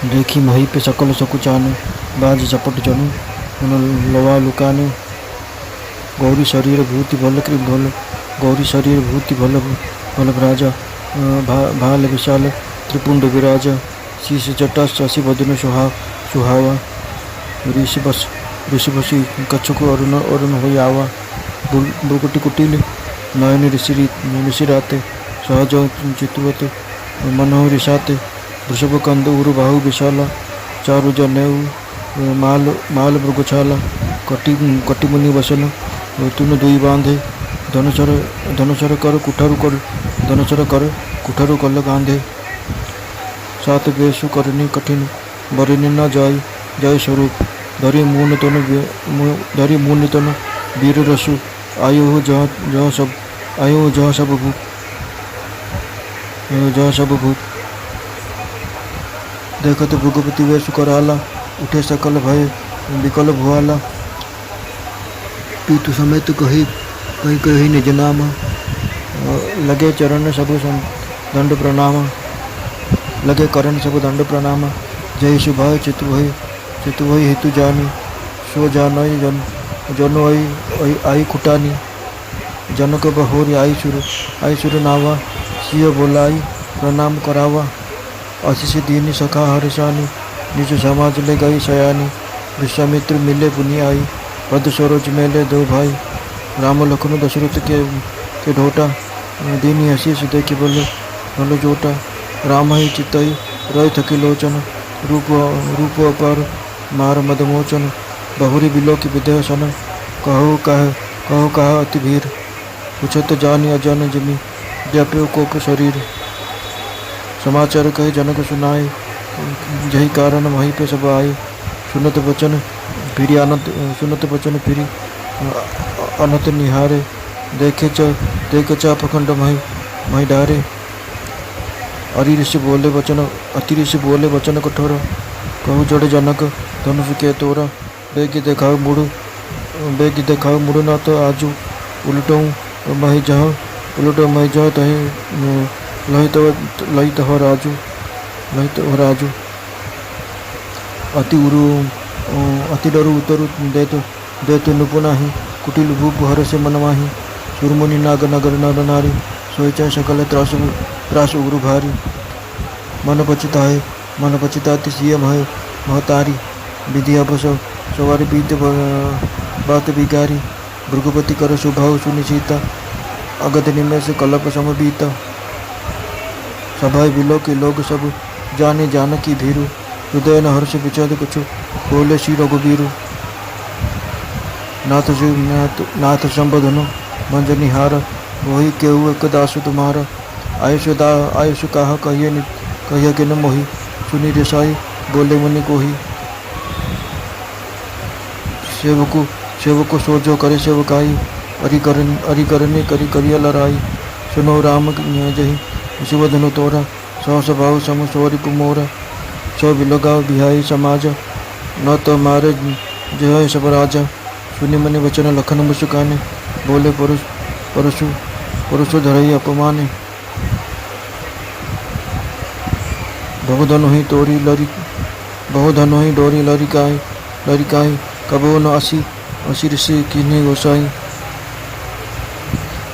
देखी मही पे सकल सकुचाने, बाज चपट जनु लवा लुकाने। गौरी शरीर भूति भल भल, गौरी शरीर भूति भल भल राजा, भाल विशाल त्रिपुंड विराजा। शीश जटा शशि बदन सुहावा, ऋषि कच्छुक अरुण अरुण हो आवा। बुकुटि कुटिल नयन ऋषि राते, सहज चितुवत मनोह रिसाते। वृषभ कंद उरु बाहु विशाला, चारु जनेऊ माल मृगछाला। कटि मुनि वसन तुन दुई बांधे, धनुचर कर कुठारु कल गांधे। सात बेसु करनी कठिन, बरिनी न जय स्वरूप। धरि मून तन वीर रसु, आयु जह सब भूप। देखत भृगुपति वेशु कराला, उठे सकल भय विकल भुआला। पीतु समेत कही निज नाम, लगे चरण सब दंड प्रणाम। लगे करण सब दंड प्रणाम। जय शुभाय चितु भई हितु जानी, सो जानई जनु आई खुटानी। जनक बहोरी आई सुर नावा, सिय बोलाई प्रणाम करावा। आशीष दीनी सखा हर्षानी, निज समाज ले गई सयानी। विश्वामित्र मिले पुनि आई, पद सरोज मेले दो भाई। राम लखन दशरथ के ढोटा, दीनी आशीष देखि भल जोटा। राम ही चितई रय थकी लोचन, रूप अपार मार मदमोचन। बहुरी बिलो की विदेह सन, कहो कह अति भीर। पूछत जानी अजन जमी, व्याप्यो कोप शरीर। समाचार कहे जनक सुनाए, जही कारण वहीं पे सब आए। सुनत वचन फिरी अनत निहारे। देखे चा प्रखंड मही डारे। अति ऋषि बोले वचन कठोर, कहु जड़ जनक धनुष के तोरा। बेगी देखाओ मुड़ न तो आजू, उलटो मही जह तही लही तह राजू। अति डरु उतरु दे तो नुपुनाही। कुटिल भूप हर से मनमाही, सुरमुनि नाग नगर नर नारी। सोचा सकल त्रास उरु भारी। मन पचिताति सिय महतारी। विधि अब सवारी बीत बात बिगारी। भृगुपति कर सुभाव सुनिशीता, अगध निमेष कलप सम बीता। सभाय बिलो के लोग सब, जाने जानकी भीरु। हृदय न हर्ष विचद कुछ, बोले श्री रघुबीरु। नाथ संबोधनु मंजनिहार, वही केहू एक दासु तुम्हारा। आयुष कहा कहिए कि न मोहि, सुनी रिसाई बोले मुनि कोही। सेवको सोजो करे सेवकाई, अरि करनी करी करिया लड़ाई। सुनो राम जही शिवधनु तोरा, सहस भाव सम सोरी पुमोरा। सो बिलोगाव बिहाई समाज, न तो मारे जय सब राजा। सुनि मनि वचन लखन मुस्काने, बोले परशु धरई अपमाने। बहुधनु ही डोरी लरिकाई। कबो न असी ऋषि कीन्ही गोसाई।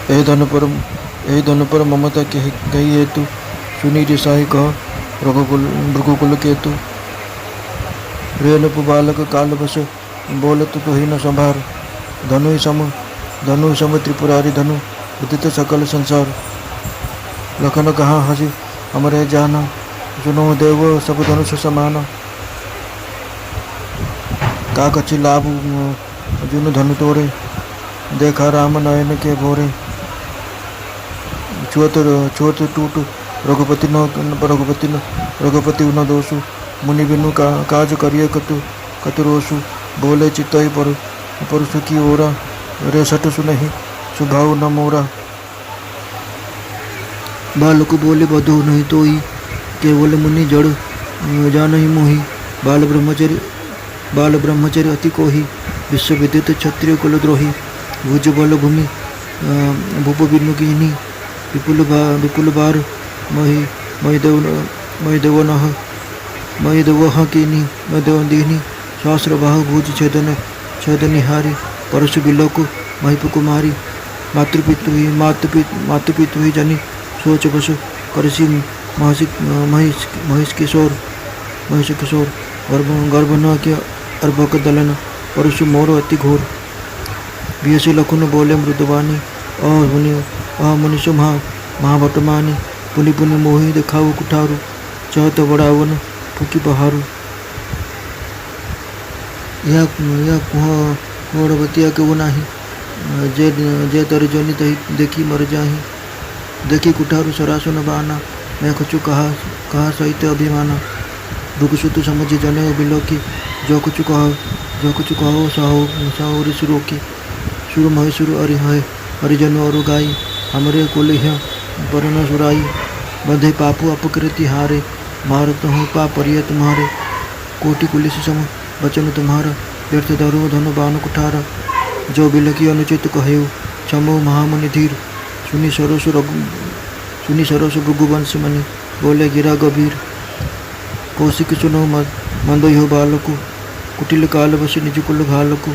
एहि धन पर ममता कही हेतु, सुनी रिसाई कह भृगुकुल केतु। रेणुपु बालक काल बस, बोलत तो ही न संभार। धनु सम त्रिपुरारी धनु, उदित सकल संसार। लखन कहाँ हसी हमरे जाना, सुनो देव सब धनुष समान। का कछि लाभ जुन धनु तोरे, देखा राम नयन के भोरे। छुअत टूट रघुपति न दोषु। मुनि बिनु काज करिए कतु रोषु। बोले चितई परसु की ओरा, रे सट सुनहि सुभाव न मोरा। बालक बोले बधु नहीं तोई, केवल मुनि जड़ जानहि मोहि। बाल ब्रह्मचर्य अति कोही, विश्व विदित क्षत्रिय कुल द्रोही। भुज बल भूमि भूप बिनु कीन्ही, विपुल बार मही देव मयि देवोह कीनी मैं देवदीनी सहस्र बाहु भुज छेदनिहारी परशु बिलोकु महिप कुमारी मातृपितु ही जनी सोच बसु करसी महिष किशोर गर्भ न के अर्भक दलन परशु मोर अति घोर बियसी लखुन बोले मृदवानी मुनिषु महाभटमानी पुनि पुनि मोहि देखाऊ कुठारू चहत बड़ावन फुकी बहारू यह कुह बड़बतिया के वो नाही जे तर जनी तही देखी मर जाही देखी कुठारू सरासन बाना मैं कछु कहा सहित अभिमाना भृगुसुत समझ जने बिलो की जो कुछ कहो साहो ऋषि रोकी सुर महेशुर हरिजन और गाई हमरे कुल पर न सुराई बंधे पापु अपकृति हारे मारत हूँ पाप परिय तुम्हारे कोटि कुलिस सम बचन तुम्हारा व्यर्थ धरो धन बान कुठारा जो बिलकी अनुचित कहेऊ क्षमो महामुनि धीर सुनी सरस भृगुवंश मणि बोले गिरा गभीर कौशिक सुनो मंदो हो बालकु कुटिल काल बस निज कुल घालकु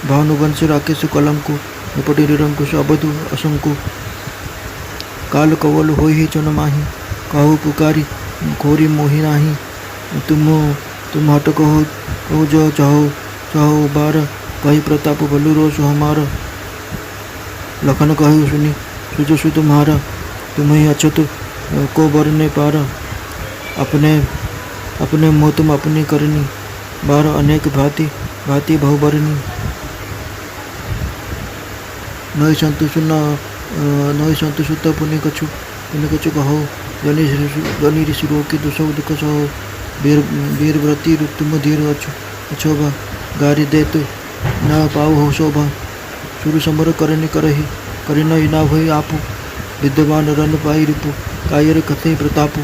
भानुवंश राकेश कलंकु निपटी निरंकुश अबधु असंकु काल कवल हो ही चन माही कहु पुकारी खोरी मोहि नाही तुम हट कहो जो चाहो बार कही प्रताप बलु रोष हमार लखन कहु सुनी सुजसु तुम्हारा तुम ही अछत को बर ने पार अपने मोह तुम अपनी करनी बार अनेक भांति बहुबरनी नई संतु सुत पुनि कछु कहो जनी ऋषि रोकी दुसौ दुख सहो वीर व्रति तुम धीर अछोभा गारी दे तो न पाऊ हो शोभा सुर समर करनि करही करिन ना भई आपु विद्यमान रन पाई रिपु कायर कथे प्रतापु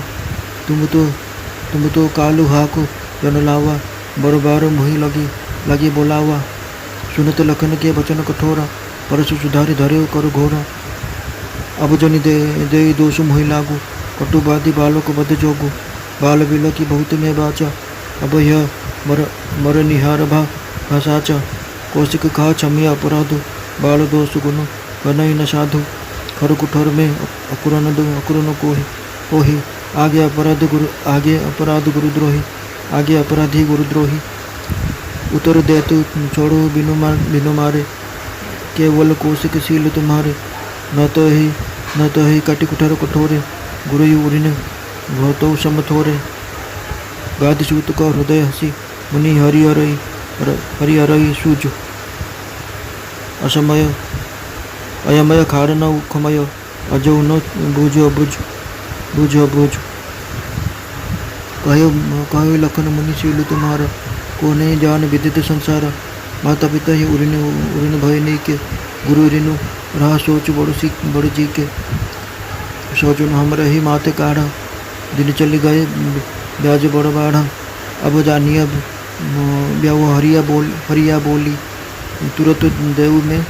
तुम तो कालु हाको जन लावा बरबार मोहि लगी बोलावा सुनत लखन के वचन कठोरा परशु सुधारि धरे कर घोरा अब जनि दे दोष मोहि लागू कटुबादी बालक बद जोगु बाल बिल की बहुत में बाचा अब यह मर निहार भाषाचा कौशिक कहा क्षमिया अपराध बाल दोष गुण बनई न साधु खर कुठर में अकुरन कोहि आगे अपराध गुरुद्रोही आगे अपराधी गुरुद्रोही उतर दे तु छोड़ो बिनु मारे केवल कौशिक शील तुम्हारे न तो ही कटि कुठर कठोरे गुरु उरिन भौतो समथोरे गादिसूत का हृदय हसी मुनि हरिहरई सूज असमय अयमय खार न उखमय अजो न बुझ कहो लखन मुनि शील तुम्हारा को नहीं जान विदित संसार माता पिता ही उरिन भय नहीं के गुरु रिनु रहा सोच बड़ जी के सोचुन हमरे ही माथे काढ़ा दिन चली गए ब्याज बड़ बाढ़ा अब जानिए ब्याह हरिया बोली तुरंत देव में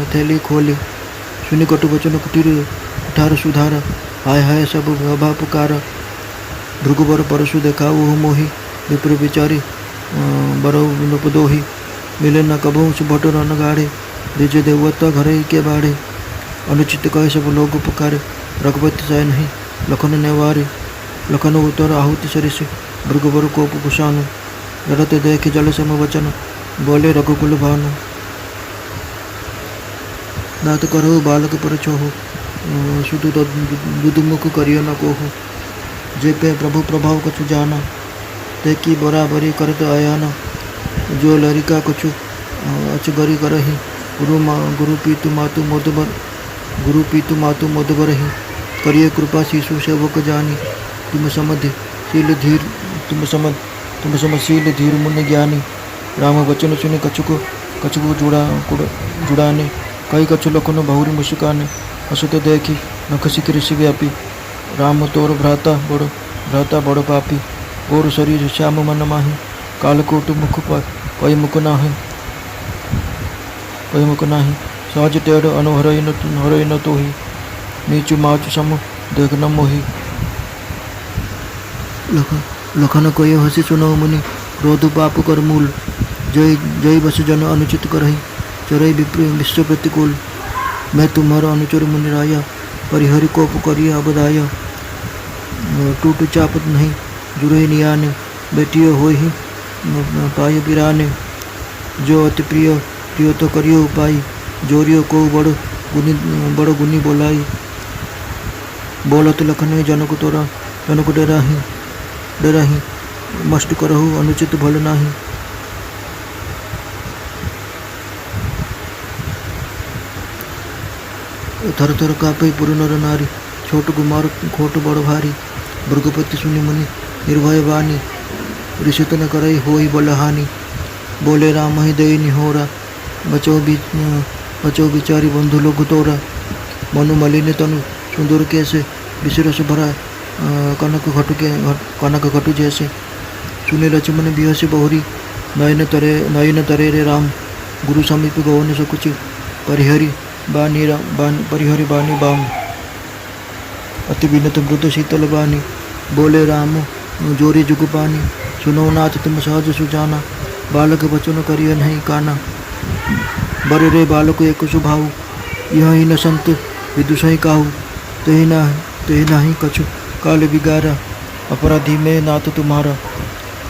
थैली खोली सुनि कटु वचन कुठार सुधार हाय हाय सब अभा पुकार भृगुबर परशु देखाऊ मोहि विप्र विचारी बरो नपदोही मिले न कबहू सुभट रन गाढ़े द्विज देवता घर के बाढ़े अनुचित कहे सब लोग पुकारे रघुपति साय नहीं लखन नेवारे लखन उतर आहुति सरिष भृगुबर कोप कुशानु लड़त देख जल सम वचन बोले रघुकुल भानु दात करो बालक पर छोहो सुतु दुदुमुख करियो न कोहो जे पे प्रभु प्रभाव कछु जाना ते की बराबरी करत आयाना जो लरिका कछु अचगरी करही गुरु पीतु मातु मोदबर ही करिए कृपा शिशु सेवक जानी तुम समझ शील धीर मुनि ज्ञानी राम वचन सुनि कछुको जुड़ाने कई कछु लखन बहुरी मुस्काने हसत देखी नख सिख ऋषि व्यापी राम तोर भ्राता बड़ पापी और शरीर श्याम मन माही कालकोट मुख कई मुख नाही सहज टेढ़ अनुहरई न तोही नीचु माचु सम देख न मोही लखन कोय हसी सुनो मुनि क्रोध पाप कर मूल। जय जय बस जन अनुचित करही चरई विप्र विश्व प्रतिकूल। मैं तुम्हारा अनुचर मुनि राया परिहरि कोप करिय अबदाय। टूट चापत नहीं जुरई नियाने बेटियो हो ही पाय पिराने। जो अति प्रिय प्रिय तो करियो उपाय जोरियो को बड़ गुनी बोलाई। बोलत लखन जनक तोरा जनक डराही मस्ट करहु अनुचित भल नाही। थर थर कापै पुर नर नारी छोट कुमार खोट बड़ भारी। भृगुपति सुनि मुनि निर्भय बानी ऋषित न करई होई बलहानि। बोले राम ही दई निहोरा बचो बिचारी बंधु लोग तोरा। मनु मलिन तनु सुंदर कैसे विषरस भरा कनक घटु जैसे। सुने लक्ष्मण बिहसी बहुरी नयन तरे रे राम। गुरु समीप गवन सकुचि परिहरि बानी बाम। अति विनत मृद शीतल बानी बोले राम जोरी जुग पानी। सुनो नाथ तुम सहज सुजाना बालक बचन करिय नहीं काना। बर रे बालक एक सुभाऊ यह ही न संत विदुषही काहू। तेहि नाही कछु काल बिगारा अपराधी में नाथ तुम्हारा।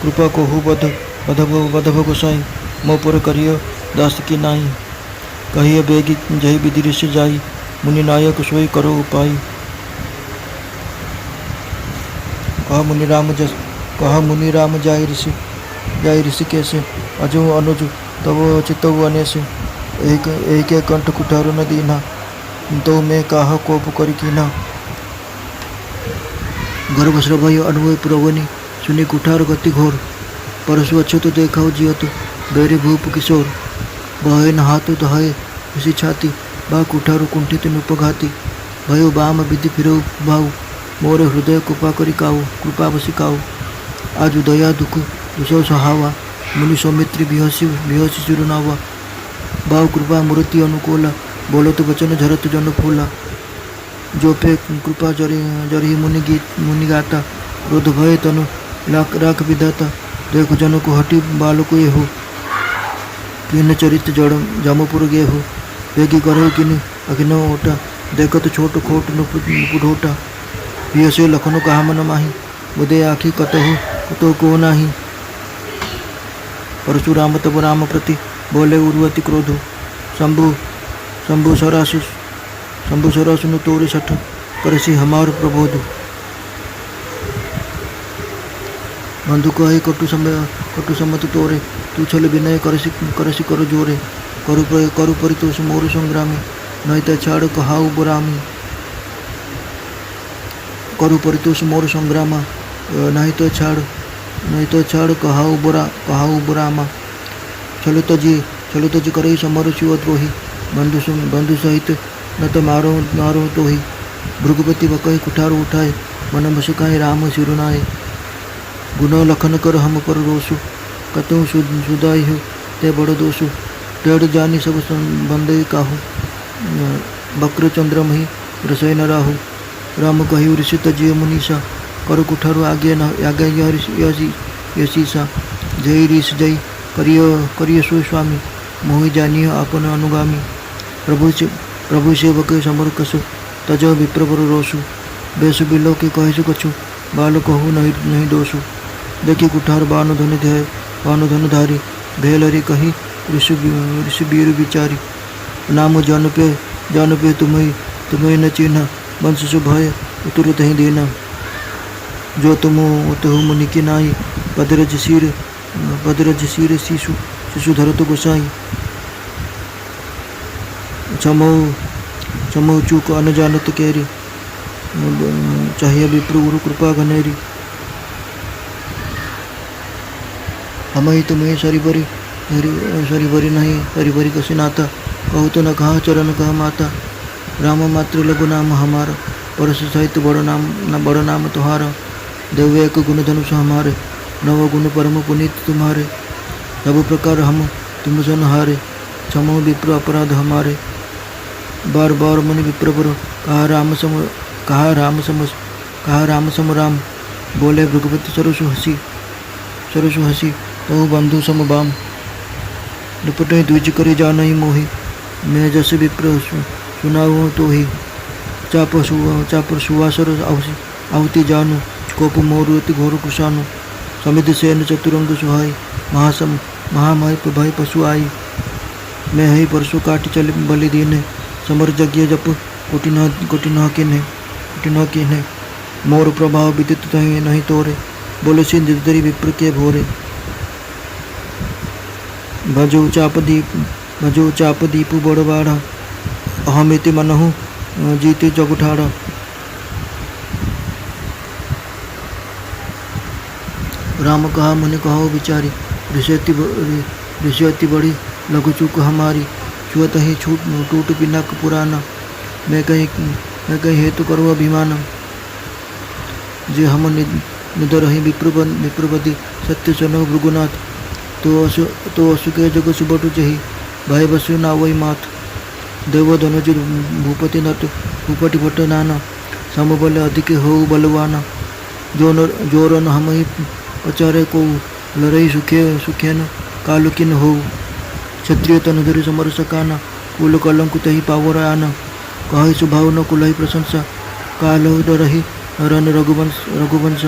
कृपा को हु बधव गोसाई मोह पर करियो दास की नाई। कहिए बेगी जय विधि ऋषि जाई मुनि नायक सोई करो उपाय। कहा मुनि राम जाय ऋषि कैसे अजो अनुज तब चितव अनेसे। एक कंठ कुठारो न दीना तो मैं काह कोप करी कीना। गर्भ श्रभय अनुभव प्रवनी सुनि कुठार गति घोर। परशु अच्छो तो देखाओ जियत बेरे भूप किशोर। बहे न हाथो दहाय ऋषि छाती बा कुठारो कुंठित नुपघाती। भयो बाम विधि फिरो भाऊ मोर हृदय कृपा करी काऊ। कृपा बसी काऊ आज दया दुख दुसो सहावा। मुनि सौमित्री बिहसी चिरुनावा। भाव कृपा मूर्ति अनुकूला बोलत वचन झरत जन फूला। जो पे कृपा जरी मुनि गाता क्रोध भय तनु राख विधाता। देख जन को हटी बालक ये हो किन चरित जड़ जामपुर गे हो। बेगी करहु किन अखिन ओटा देखत छोट खोट नुपुढोटा। पियसे लखन कहा मन माही बुदे आखि कतहु को नाही। परशुराम तब राम प्रति बोले उर्वती क्रोधु। शंभु सरासुन तोरे सठ करसी हमार प्रबोध। बंधु कहे कटु सम्मत तोरे तू छल विनय करसी कर जोरे। करु परितोष मोर संग्रामी नहित छाड़ कहाऊ बुरामी। करु परितोष मोर संग्रामा नहित छाड़ कहाऊ बुरामा। चलो तजी करई समर शिवद्रोही बंधु सहित न तो मारो तो ही। भृगुपति बकही कुठार उठाए मन मसिकाए राम सिरुनाए। गुण लखन कर हम पर रोसु कतहु सुदाई हो ते बड़ दोषु। टेढ़ जानी सब बंदई काहू बक्र चंद्रमही रसय न राहु। राम कही ऋषि तजिय मुनीसा कर कुठारु आगे यशीसा। जय ऋष जय करिय सो स्वामी मोहि जानिय आपन अनुगामी। प्रभु सेवक समर कसु तज विप्रवर रोसु। बेसु बिलो के कहसु कछु बाल कहु नहीं दोषु। देखी कुठार बानु धन धारी भेलरी कही ऋषि वीर विचारी। नाम जन पे तुम्हें न चिन्ह वंश भय उतुरत ही देना। जो तुम उतहु मुनि की नाई पदरज सिर शिशु धरत गोसाई। चमो चूक अन जानत केरी चाहिए विप्र गुरु कृपा घनेरी। हम ही तुम्हें सरी बरी नहीं हरि बरी कसी नाता। कहू तो न कहा चरण कह माता। राम मात्र लघु नाम हमारा परस सहित बड़ नाम तुम्हारा। देव एक गुण धनुष हमारे नव गुण परम पुनीत तुम्हारे। सब प्रकार हम तुम सन हारे क्षमो विप्र अपराध हमारे। बार मुनि विप्र पर कहा राम सम राम बोले भृगुपति सरसु हसी तहु बंधु सम बाम निपट द्विज करे जा नहीं मोहि मैं जस विप्र सुनाऊ तो ही चाप सुवासर आहुति जानू कोप मोरु अति घोर कुशानु समित सेन चतुरंग सुहाई महामाई भाई पशु आई मैं ही परसु काट चल बलि दीने समर जज्ञ जप कोटि न किन्हे मोर प्रभाव विदित नहीं तोरे बोले सिंधु दरी विप्र के भोरे भजो चाप दीप बड़वाड़ा अहमिति मनहु जीते जगुठाड़ा राम कहा मुनि कहो विचारी ऋषि अति बड़ी लघु चूक हमारी छुअत ही टूट पिनाक पुराना मैं कहीं हेतु करो अभिमान जे हम निदर ही विप्रपति सत्य सनो भृगुनाथ तो असु के जग सुबटु चही भाई बसु ना वही मात देव धनुज भूपति नट भूपति भट्ट नाना समबल अधिक हो बलवाना जोरन हम ही पचारे को लड़ई सुखेन कालुकिन हो क्षत्रिय तनुधरि समर सकाना कुल कलंक तही पावर आना कही स्वभाव न कुलही प्रशंसा काल डरही रन रघुवंश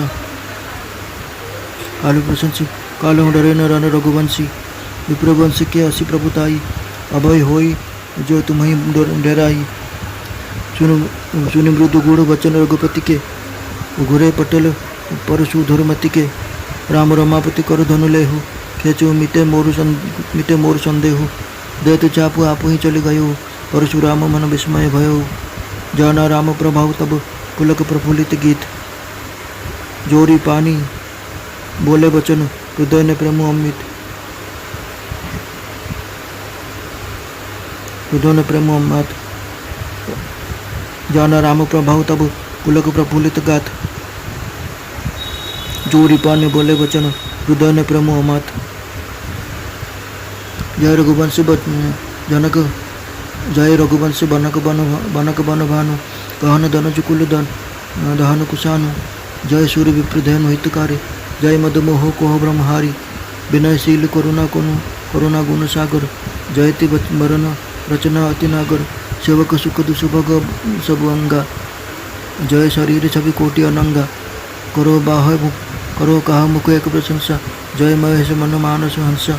काल प्रशंसी काल डरे न रन रघुवंशी विप्रवंश के असी प्रभुताई अभय होई जो तुम्हें डराई सुनि मृदु गुण वचन रघुपति के घुरे पटेल परशु धुरमति के राम रमापति कर धनु लेहु खेचु मिटे मोर संदेहु देत चापु आप ही चले गयो परशुराम मन विस्मय भयो जाना राम प्रभाव तब पुलक प्रफुल्लित गीत जोरी पानी बोले वचन हृदय ने प्रेम अमित जाना राम प्रभाव तब पुलक प्रफुल्लित गात जोरी पानी बोले वचन हृदय ने प्रेम अमात जय रघुवंश जनक जय रघुवंश बनक बन भानु कहन धन चुकुल दहन कुशानु जय सूर्य विप्रधन हितकारी जय मदमोह कोह ब्रह्महारी विनयशील करुणा गुण सागर जयति मरण रचना अति नागर सेवक सुख दुसुभग सब अंगा जय शरीर छवि कोटि अनंगा करो कहा मुख एक प्रशंसा जय महेश मन मानस हंसा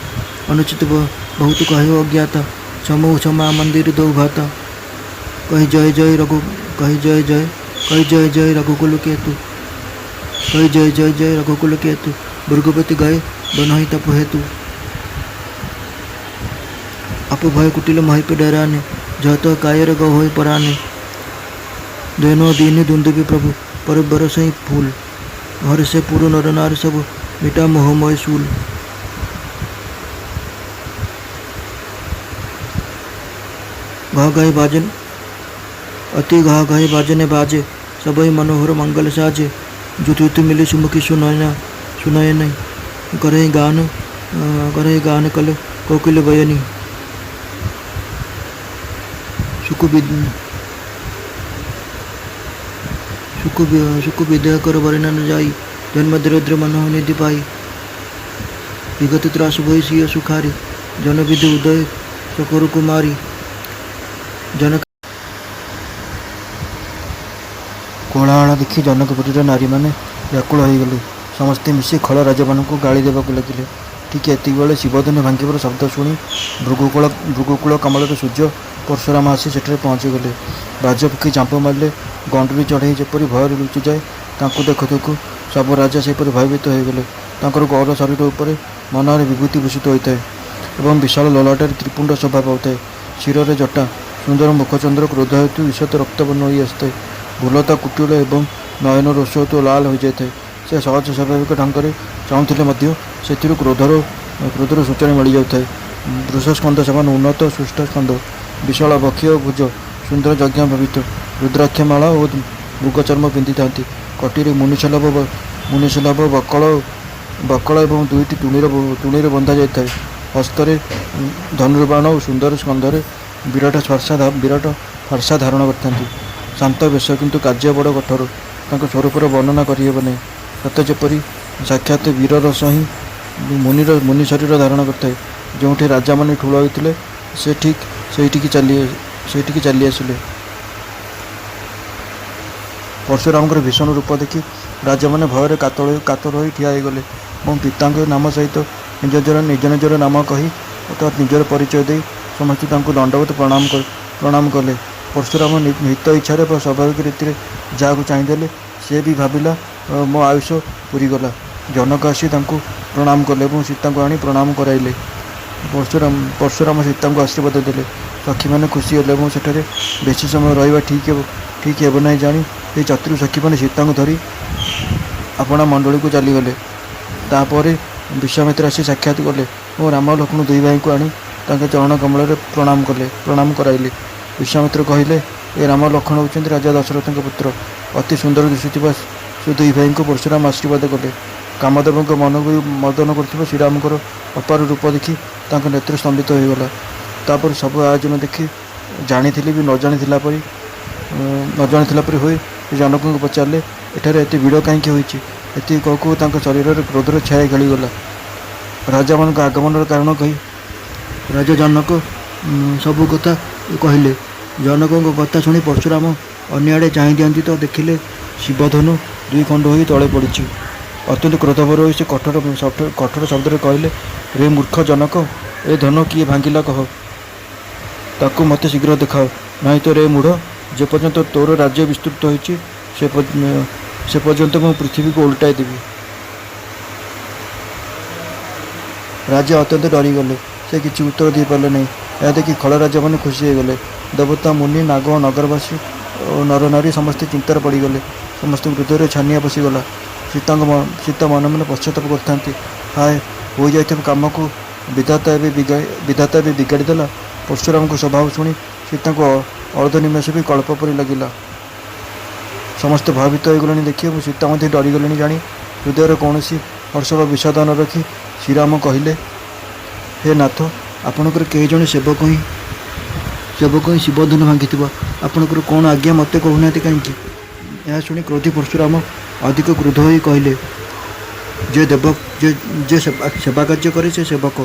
अनुचित बहुत कहो अज्ञाता समूह क्षमा मंदिर दो भाता कही जय जय रघुकुल केतु कही जय रघुकुल केतु भृगुपति गए बनहि तप हेतु अप भय कुटिल मही पे डराने जहत कायर गौ हो पराने देनो दीन दुंदुबी प्रभु पर बरस ही फूल हर से पूर्व नर नार सब मिटा मोहमय सूल घाघाई बाजन अति घाघाई बाजने बाजे सबई मनोहर मंगल साजे जुत मिले सुमुखी सुनाय नहीं करे गान कल कोकिल बयनी सुख विदय कर वर्णन जाई जन्म दरिद्र मनोह निधि पाई विगत त्रास भई सिय सुखारी जन विधि उदय चकोर कुमारी जनक कोलाहल देखी जनकपुर नारी मैंने व्याकुल हो गले समस्ते मिसी खल राजा मान गाड़ी देवा लगे ठीक एति बेले शिवधनु भांगिबार शब्द शुणी भृगुकूल कमल सूर्य परशुराम आसी सेठे पहुँची गले राजा पक्षी चांप मारे गंडुरी चढ़ई जपरी भय लुचि जाए तांको देखु देखु सब राजा सेपरी भयभीत हो गले गौर शरीर उपर मनरे विभूति भूषित होता है और विशाल ललाटे त्रिपुंड शोभा पाए शिर जटा सुंदर मुखचंद्र क्रोध हेतु ईषत रक्तवर्ण हो आसता है भूलता कुटिल और नयन रोष हेतु लाल हो जाए से सहज स्वाभाविक ढंग से चाहूले से क्रोधर सूचना मिल जाए वृषस्कंद समान उन्नत सुष्ठ स्कंद विशाल बक्ष भुज सुंदर यज्ञ भवित रुद्राक्षमाला और मृगचर्म पिंधि था कटी मुनिशलभ बकल और दुईटी तुणी बंधा जाए हस्तरे धनुर्बाण और सुंदर स्कंधरे विराट फर्षा धारण करता शांत वेश किंतु कार्य बड़ कठोर स्वरूपर वर्णना करहब नहीं सत जेपरी साक्षात वीर रस ही मुनि शरीर धारण करता जो राजा मैंने ठूल होते से ठीक से चली आसिले। परशुराम भीषण रूप देखि राजा मैंने भयर कातर हो ठिया गले और पिता नाम सहित निज निजर नाम कही अर्थात निजर परिचय दे समस्त दंडवत प्रणाम कले। परशुराम निहित इच्छा स्वाभाविक रीति जहाँ चाहिए सी भी भाविला मो आयुष पूरीगला। जनक आसी प्रणाम कले और सीता को आनी प्रणाम कराइले। परशुराम सीता को आशीर्वाद देले। सखी मैंने खुशी हेले और सेठारे बेसी समय रहा ठीक हे ना जानी ये चतुर सखी मैंने सीता को धरी अपना मंडली को चलीगले। तापर विश्वामित्र आसी साक्षात कले और राम लक्ष्मण दुई भाई को आनी चरण कमल प्रणाम कराइले। विश्वामित्र कहले ए राम लक्ष्मण होती राजा दशरथ पुत्र अति सुंदर दिशुवा से दुई भाई को परशुराम आशीर्वाद कले। कामदेव मन को मदन कर श्रीराम अपार रूप देखि नेत्र स्तंभित होगला। तापर सब आयोजन देखि जानी भी न जानी परी हुए जनक को पचारे एठार एत भिड़ कहीं होती कहू शरीर में क्रोधर छाया खेलीगला। राजा मान आगमन कारण कही राजा जनक सबू कथा कहले। जनक कथा शुणी परशुराम अन्य आड़े चाह दिखती तो देखिले शिवधनु दुई खंड हो तले पड़ी। अत्यंत क्रोधभर हो से कठोर शब्द कहले रे मूर्ख जनक ए धनु किए भांगिला कह ताकू मत शीघ्र देखाओ नहीं तो रे मूढ़ जे पर्यंत तोर राज्य विस्तृत होती से पर्यंत मु पृथ्वी को उल्टाई देवी। राजा अत्यंत डरीगले से किसी उत्तर दे पारे नहीं। यह देखि खल राजा मैंने खुशी हो गले। देवता मुनि नाग नगरवासी और नर नारी समस्ते चिंतार पड़गले। समस्त हृदय छानिया पशिगला। सीता मन मन पश्चाताप करते हाय हो जाए कम को विधाता भी बिगाड़देला। परशुराम को स्वभाव शुणी सीता को अर्ध निमेष भी कल्प परी लगिला। समस्त भावित होगले देखिए सीता मध्य डरीगले जानी हृदय कौन हर्ष व विषाद न रखी श्रीराम कहले हे नाथ आपणकर कई जन सेवक ही शिवधनु भांगी आपणकर कौन आज्ञा मत कहूना कहीं। यह शुणी क्रोधी परशुराम अधिक क्रोध हो कहले जे देवक जे सेवा कार्य करे से सेवक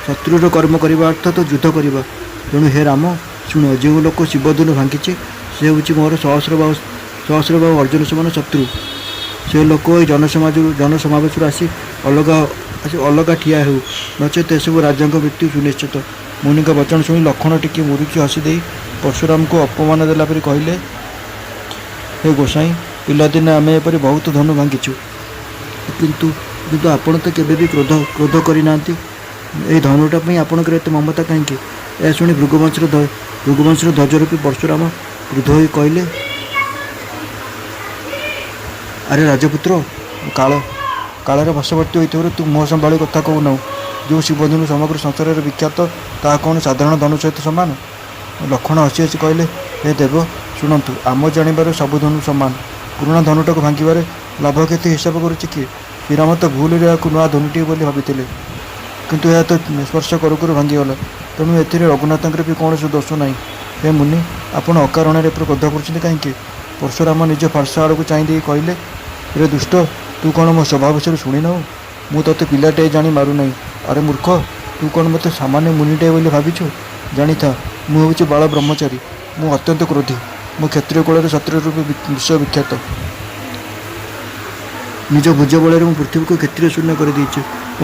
शत्रुर कर्म करने अर्थ तो युद्ध करवा। तेणु हे राम शुण जो लोक शिवधनु भांगी से हूँ मोर सहस्र बाहु अर्जुन समान शत्रु। से लोक जनसमावेश आसी अलग ठिया हो नचेत सब राजा मृत्यु सुनिश्चित। मुनि का वचन शुणी लक्ष्मण टिके मुरुकी हसीदे परशुराम को अपमान देला परी कहले हे गोसाई पिलादिने आम एपरी बहुत धनु भांगीचु किंतु किंतु आपण तो केबे भी क्रोध करना धनुटा आपणकर एत ममता कहीं। यह शुणी भृगुवंशर ध्वजरूपी परशुराम क्रोध हो कहले अरे राजपुत्र कालर वशवर्ती होते तू मोह संभाली कथा कहूना। जो शिवधनु समग्र संसार विख्यात ता कौन साधारण धनु सहित सामान। लक्ष्मण हसी हसी कहले हे देव शुणु आम जानवर सब धनु सामान। पुराणा धनुटा को भांगे लाभ क्षति हिसाब करुच्ची किए। श्रीराम तो भूल नुआ धनुटी बोली भाई किंतु यह तो स्पर्श करू भांगीगला। तेणु ए रघुनाथ भी कौन दोष ना। हे मुनि आपण अकारण क्रोध कर कहीं। परशुराम निज फारसा आड़ को चाहिए कहले रे दुष्ट तू कौन मो स्वभाव विषय शुणी ना मु ते पिलाटे जानी मारू ना। अरे मूर्ख तू कौन मत सामान्य मुनिटे बोली भाविछु जानी था मु हूँ बाल ब्रह्मचारी मु अत्यंत क्रोधी मो क्षत्रिय कूल क्षत्रिय रूप विश्वविख्यात। निज भुज बल पृथ्वी को क्षत्रिय शून्य कर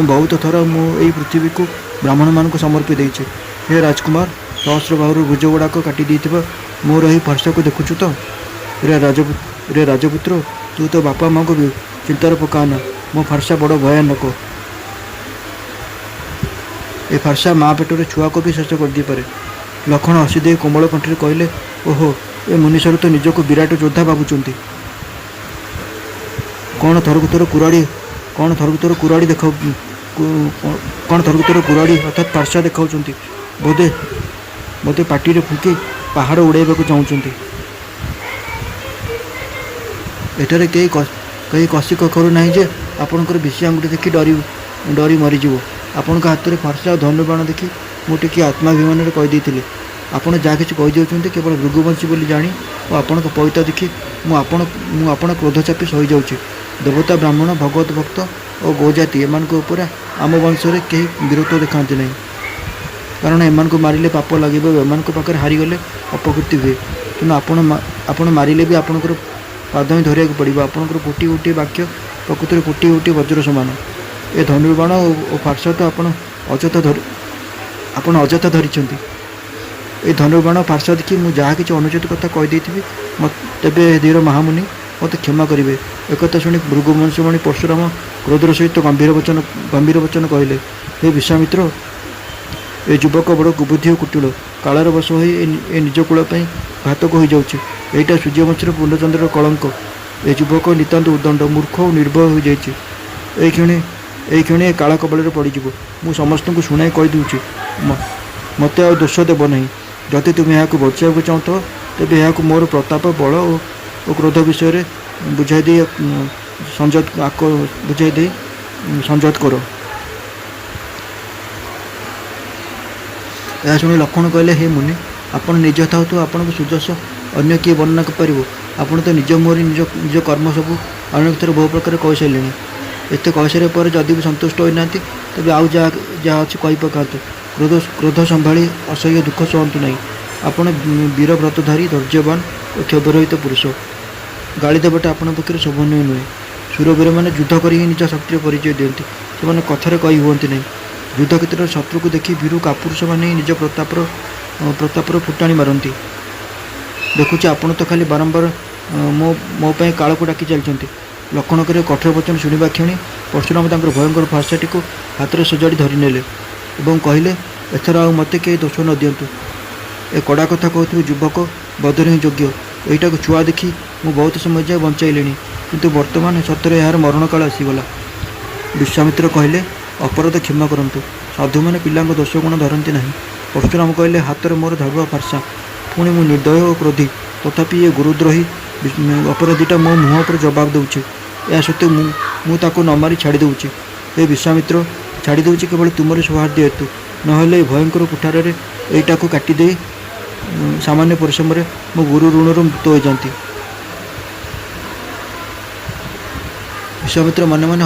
बहुत थर मुझे पृथ्वी को ब्राह्मण मान समर्पी देचे। हे राजकुमार सहस्र बाहु भुज गुड़ाक काटी मोर ही फारसा को देखुचु तो रे राजपुत्र तू तो बापा माँ को भी चिंतार पकाना मो फारसा बड़ भयानक। ए फारसा माँ पेटर छुआ को भी शेष कर दी पारे। लक्ष्मण हसीदे कोमल कंठे कहले ओहो ए मुनीश्वर तो निजक विराट योद्धा भावुंट कौन थरक थर कुराड़ी देख कौन थरक थर कुराड़ी अर्थात फारसा देखा बोधे बोधे पार्टी रे फुंकी पहाड़ उड़ाइबा चाहते। एठारे कई कसी कखरू ना जे आपणकर विषय आंगुठी देखी डरी मरीज। आपण हाथ में फारसा धनुबाण देखी मुझे आत्माभिमान कहीदे आपड़ जहाँ कि कहीदे केवल भृगुवंशी बोली जानी और आपण पविता देखी मुझे क्रोध चापी सही जाऊँगी ଦେବତା ବ୍ରାହ୍ମଣ ଭଗବତ ଭକ୍ତ ଓ ଗୋଜାତି ଏମାନଙ୍କ ଉପରେ ଆମ ବଂଶରେ କେହି ବୀରତ୍ୱ ଦେଖାନ୍ତି ନାହିଁ, କାରଣ ଏମାନଙ୍କୁ ମାରିଲେ ପାପ ଲାଗିବ, ଏମାନଙ୍କ ପାଖରେ ହାରିଗଲେ ଅପକୀର୍ତ୍ତି ହୁଏ। ତେଣୁ ଆପଣ ମାରିଲେ ବି ଆପଣଙ୍କର ପାଦ ହିଁ ଧରିବାକୁ ପଡ଼ିବ। ଆପଣଙ୍କର ଗୋଟିଏ ଗୋଟିଏ ବାକ୍ୟ ପ୍ରକୃତରେ ଗୋଟିଏ ଗୋଟିଏ ବଜ୍ର ସମାନ। ଏ ଧନୁର୍ବାଣ ଓ ଫାର୍ସ ତ ଆପଣ ଅଯଥା ଧରିଛନ୍ତି। ଏ ଧନୁର୍ବାଣ ଫାର୍ସ ଦେଖି ମୁଁ ଯାହା କିଛି ଅନୁଚିତ କଥା କହିଦେଇଥିବି ତେବେ ଧୀର ମହାମୁନି ମୋତେ କ୍ଷମା କରିବେ। ଏକଥା ଶୁଣି ଭୃଗୁବଂଶମଣି ପରଶୁରାମ କ୍ରୋଧର ସହିତ ଗମ୍ଭୀର ବଚନ କହିଲେ, ହେ ବିଶ୍ୱାମିତ୍ର, ଏ ଯୁବକ ବଡ଼ କୁବୁଦ୍ଧି ଓ କୁଟିଳ, କାଳର ବଶ ହୋଇ ଏ ନିଜ କୂଳ ପାଇଁ ଘାତକ ହୋଇଯାଉଛି। ଏଇଟା ସୂର୍ଯ୍ୟବଂଶର ପୂର୍ଣ୍ଣଚନ୍ଦ୍ରର କଳଙ୍କ। ଏ ଯୁବକ ନିତାନ୍ତ ଉଦଣ୍ଡ, ମୂର୍ଖ ଓ ନିର୍ଭୟ ହୋଇଯାଇଛି। ଏଇ କ୍ଷଣି ଏ କାଳ କବଳରେ ପଡ଼ିଯିବ। ମୁଁ ସମସ୍ତଙ୍କୁ ଶୁଣାଇ କହିଦେଉଛି, ମୋତେ ଆଉ ଦୋଷ ଦେବ ନାହିଁ। ଯଦି ତୁମେ ଏହାକୁ ବଞ୍ଚାଇବାକୁ ଚାହୁଁଥ, ତେବେ ଏହାକୁ ମୋର ପ୍ରତାପ, ବଳ ଓ କ୍ରୋଧ ବିଷୟରେ ବୁଝାଇ ଦେଇ ସଂଯତ କର। ଏହା ଶୁଣି ଲକ୍ଷ୍ମଣ କହିଲେ, ହେ ମୁନି, ଆପଣ ନିଜ ଥାଉ ତ ଆପଣଙ୍କ ସୁଯଶ ଅନ୍ୟ କିଏ ବର୍ଣ୍ଣନା କରିପାରିବ? ଆପଣ ତ ନିଜ ମୁହଁରେ ନିଜ କର୍ମ ସବୁ ଅନେକ ଥର ବହୁ ପ୍ରକାର କହିସାରିଲେଣି। ଏତେ କହିସାରିବା ପରେ ଯଦି ବି ସନ୍ତୁଷ୍ଟ ହୋଇନାହାନ୍ତି, ତେବେ ଆଉ ଯାହା ଅଛି କହିପକାନ୍ତୁ। କ୍ରୋଧ ସମ୍ଭାଳି ଅସହ୍ୟ ଦୁଃଖ ସହନ୍ତୁ ନାହିଁ। ଆପଣ ବୀରବ୍ରତଧାରୀ, ଧୈର୍ଯ୍ୟବାନ ଓ କ୍ଷୋଭରହିତ ପୁରୁଷ। ଗାଳି ଦେବାଟା ଆପଣଙ୍କ ପକ୍ଷରେ ଶୋଭନୀୟ ନୁହେଁ। ଶୂରବୀରମାନେ ଯୁଦ୍ଧ କରି ହିଁ ନିଜ ଶକ୍ତିର ପରିଚୟ ଦିଅନ୍ତି, ସେମାନେ କଥାରେ କହି ହୁଅନ୍ତି ନାହିଁ। ଯୁଦ୍ଧ କ୍ଷେତ୍ରରେ ଶତ୍ରୁକୁ ଦେଖି ଭୀରୁ କାପୁରୁଷମାନେ ହିଁ ନିଜ ପ୍ରତାପର ଫୁଟାଣି ମାରନ୍ତି। ଦେଖୁଛି ଆପଣ ତ ଖାଲି ବାରମ୍ବାର ମୋ ପାଇଁ କାଳକୁ ଡାକି ଚାଲିଛନ୍ତି। ଲକ୍ଷ୍ମଣଙ୍କର କଠୋର ବଚନ ଶୁଣିବା କ୍ଷଣି ପରଶୁରାମ ତାଙ୍କର ଭୟଙ୍କର ଫାର୍ସଟିକୁ ହାତରେ ସଜାଡ଼ି ଧରିନେଲେ ଏବଂ କହିଲେ, ଏଥର ଆଉ ମୋତେ କେହି ଦୋଷ ନ ଦିଅନ୍ତୁ। ଏ କଡ଼ା କଥା କହୁଥିବା ଯୁବକ ବଧରେ ହିଁ ଯୋଗ୍ୟ। ଏଇଟାକୁ ଛୁଆ ଦେଖି ମୁଁ ବହୁତ ସମୟ ଯାଏ ବଞ୍ଚାଇଲିଣି, କିନ୍ତୁ ବର୍ତ୍ତମାନ ସତରେ ଏହାର ମରଣକାଳ ଆସିଗଲା। ବିଶ୍ୱାମିତ୍ର କହିଲେ, ଅପରାଧ କ୍ଷମା କରନ୍ତୁ। ସାଧୁମାନେ ପିଲାଙ୍କ ଦୋଷ ଗୁଣ ଧରନ୍ତି ନାହିଁ। ପରଶୁରାମ କହିଲେ, ହାତରେ ମୋର ଧାରୁଆ ଫାର୍ସା। ପୁଣି ମୁଁ ନିର୍ଦ୍ଦୟ ଓ କ୍ରୋଧୀ, ତଥାପି ଏ ଗୁରୁଦ୍ରୋହୀ ଅପରାଧୀଟା ମୋ ମୁହଁ ଉପରେ ଜବାବ ଦେଉଛି। ଏହା ସତ୍ତ୍ୱେ ମୁଁ ତାକୁ ନ ମାରି ଛାଡ଼ି ଦେଉଛି। ଏ ବିଶ୍ୱାମିତ୍ର, ଛାଡ଼ି ଦେଉଛି କେବଳ ତୁମରି ସୌହାର୍ଦ୍ଦ୍ୟ ହେତୁ। ନହେଲେ ଏ ଭୟଙ୍କର କୁଠାରରେ ଏଇଟାକୁ କାଟିଦେଇ ସାମାନ୍ୟ ପରିଶ୍ରମରେ ମୋ ଗୁରୁ ଋଣରୁ ମୁକ୍ତ ହୋଇଯାନ୍ତି। ବିଶ୍ୱାମିତ୍ର ମନେ ମନେ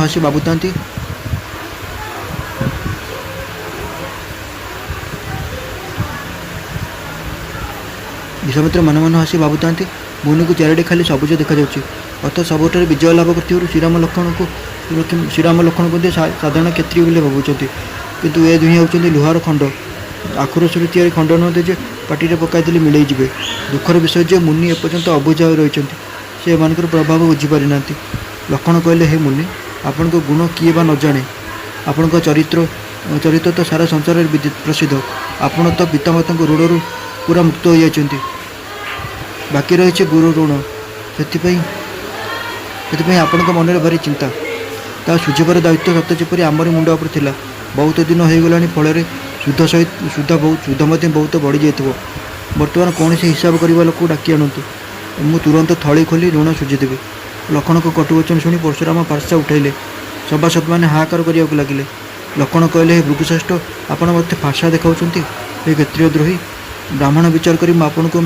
ହସି ଭାବୁଥାନ୍ତି, ମୁନିକୁ ଚାରିଆଡ଼େ ଖାଲି ସବୁଜ ଦେଖାଯାଉଛି। ଅର୍ଥ ସବୁଠାରେ ବିଜୟ ଲାଭ କରିଥିବାରୁ ଶ୍ରୀରାମ ଲକ୍ଷ୍ମଣଙ୍କୁ ମଧ୍ୟ ସାଧାରଣ କ୍ଷତ୍ରିୟ ବୋଲି ଭାବୁଛନ୍ତି। କିନ୍ତୁ ଏ ଦୁହେଁ ହେଉଛନ୍ତି ଲୁହାର ଖଣ୍ଡ, ଆଖୁରସରୁ ତିଆରି ଖଣ୍ଡ ନୁହଁନ୍ତି ଯେ ପାଟିରେ ପକାଇଦେଲେ ମିଳେଇଯିବେ। ଦୁଃଖର ବିଷୟ ଯେ ମୁନି ଏପର୍ଯ୍ୟନ୍ତ ଅବୁଝା ହୋଇ ରହିଛନ୍ତି। ସେ ଏମାନଙ୍କର ପ୍ରଭାବ ବୁଝିପାରିନାହାନ୍ତି। ଲକ୍ଷ୍ମଣ କହିଲେ, ହେ ମୁନି, ଆପଣଙ୍କ ଗୁଣ କିଏ ବା ନ ଜାଣେ? ଆପଣଙ୍କ ଚରିତ୍ର ତ ସାରା ସଂସାରରେ ପ୍ରସିଦ୍ଧ। ଆପଣ ତ ପିତାମାତାଙ୍କ ଋଣରୁ ପୁରା ମୁକ୍ତ ହୋଇଯାଇଛନ୍ତି। ବାକି ରହିଛି ଗୁରୁ ଋଣ। ସେଥିପାଇଁ ଆପଣଙ୍କ ମନରେ ଭାରି ଚିନ୍ତା। ତାହା ଶୁଝିବାର ଦାୟିତ୍ୱ ସତ ଯେପରି ଆମରି ମୁଣ୍ଡ ଉପରେ ଥିଲା। ବହୁତ ଦିନ ହୋଇଗଲାଣି, ଫଳରେ ସୁଧ ମଧ୍ୟ ବହୁତ ବଢ଼ିଯାଇଥିବ। ବର୍ତ୍ତମାନ କୌଣସି ହିସାବ କରିବା ଲୋକକୁ ଡାକି ଆଣନ୍ତୁ, ମୁଁ ତୁରନ୍ତ ଥଳି ଖୋଲି ଋଣ ଶୁଝିଦେବି। ଲକ୍ଷ୍ମଣଙ୍କ କଟୁବଚନ ଶୁଣି ପରଶୁରାମ ଫାର୍ସା ଉଠାଇଲେ। ସଭାସଦମାନେ ହାହାକାର କରିବାକୁ ଲାଗିଲେ। ଲକ୍ଷ୍ମଣ କହିଲେ, ହେ ଭୃଗୁଶ୍ରେଷ୍ଠ, ଆପଣ ମୋତେ ଫାର୍ସା ଦେଖାଉଛନ୍ତି? ହେ କ୍ଷତ୍ରିୟ ଦ୍ରୋହୀ, ବ୍ରାହ୍ମଣ ବିଚାର କରି ମୁଁ ଆପଣଙ୍କୁ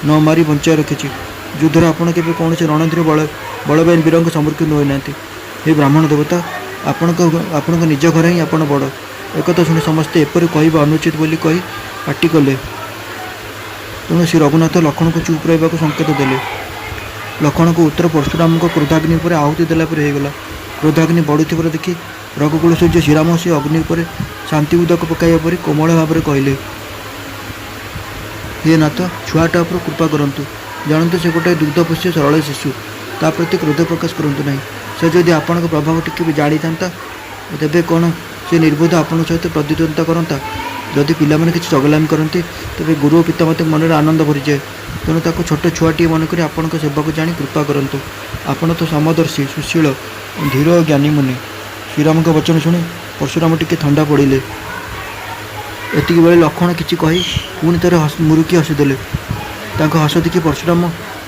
ନ ମାରି ବଞ୍ଚାଇ ରଖିଛି। ଯୁଦ୍ଧରେ ଆପଣ କେବେ କୌଣସି ରଣଧୀର ବଳବାନ ବୀରଙ୍କ ସମ୍ମୁଖୀନ ହୋଇନାହାନ୍ତି। ହେ ବ୍ରାହ୍ମଣ ଦେବତା, ଆପଣଙ୍କ ନିଜ ଘରେ ହିଁ ଆପଣ ବଡ଼। ଏକଥା ଶୁଣି ସମସ୍ତେ ଏପରି କହିବା ଅନୁଚିତ ବୋଲି କହି ପାଟି କଲେ। ତେଣୁ ଶ୍ରୀ ରଘୁନାଥ ଲକ୍ଷ୍ମଣଙ୍କୁ ଚୁପ୍ ରହିବାକୁ ସଂକେତ ଦେଲେ। ଲକ୍ଷ୍ମଣଙ୍କ ଉତ୍ତର ପରଶୁରାମଙ୍କ କ୍ରୋଧାଗ୍ନି ଉପରେ ଆହୁତି ଦେଲା ପରି ହୋଇଗଲା। କ୍ରୋଧାଗ୍ନି ବଢ଼ୁଥିବାର ଦେଖି ରଘୁକୁଳ ସୂର୍ଯ୍ୟ ଶ୍ରୀରାମ ସେ ଅଗ୍ନି ଉପରେ ଶାନ୍ତି ଉଦକ ପକାଇବା ପରି କୋମଳ ଭାବରେ କହିଲେ, ହେ ନାଥ, ଛୁଆଟା ଉପରେ କୃପା କରନ୍ତୁ। ଜାଣନ୍ତୁ ସେ ଗୋଟାଏ ଦୁଗ୍ଧପୋଷ୍ୟ ସରଳ ଶିଶୁ। ତା ପ୍ରତି କ୍ରୋଧ ପ୍ରକାଶ କରନ୍ତୁ ନାହିଁ। ସେ ଯଦି ଆପଣଙ୍କ ପ୍ରଭାବ ଟିକେ ବି ଜାଣିଥାନ୍ତା, ତେବେ କ'ଣ ସେ ନିର୍ବୁଦ୍ଧ ଆପଣଙ୍କ ସହିତ ପ୍ରତିଦ୍ୱନ୍ଦିତା କରନ୍ତା? ଯଦି ପିଲାମାନେ କିଛି ଚଗଲାମି କରନ୍ତି, ତେବେ ଗୁରୁ ଓ ପିତାମାତାଙ୍କ ମନରେ ଆନନ୍ଦ ଭରିଯାଏ। ତେଣୁ ତାକୁ ଛୋଟ ଛୁଆଟିଏ ମନେକରି ଆପଣଙ୍କ ସେବାକୁ ଜାଣି କୃପା କରନ୍ତୁ। ଆପଣ ତ ସମଦର୍ଶୀ, ସୁଶୀଳ, ଧୀର ଓ ଜ୍ଞାନୀ ମୁନି। ଶ୍ରୀରାମଙ୍କ ବଚନ ଶୁଣି ପରଶୁରାମ ଟିକେ ଥଣ୍ଡା ପଡ଼ିଲେ। ଏତିକିବେଳେ ଲକ୍ଷ୍ମଣ କିଛି କହି ପୁଣି ଥରେ ମୁରୁକି ହସିଦେଲେ। ତାଙ୍କ ହସ ଦେଖି ପରଶୁରାମ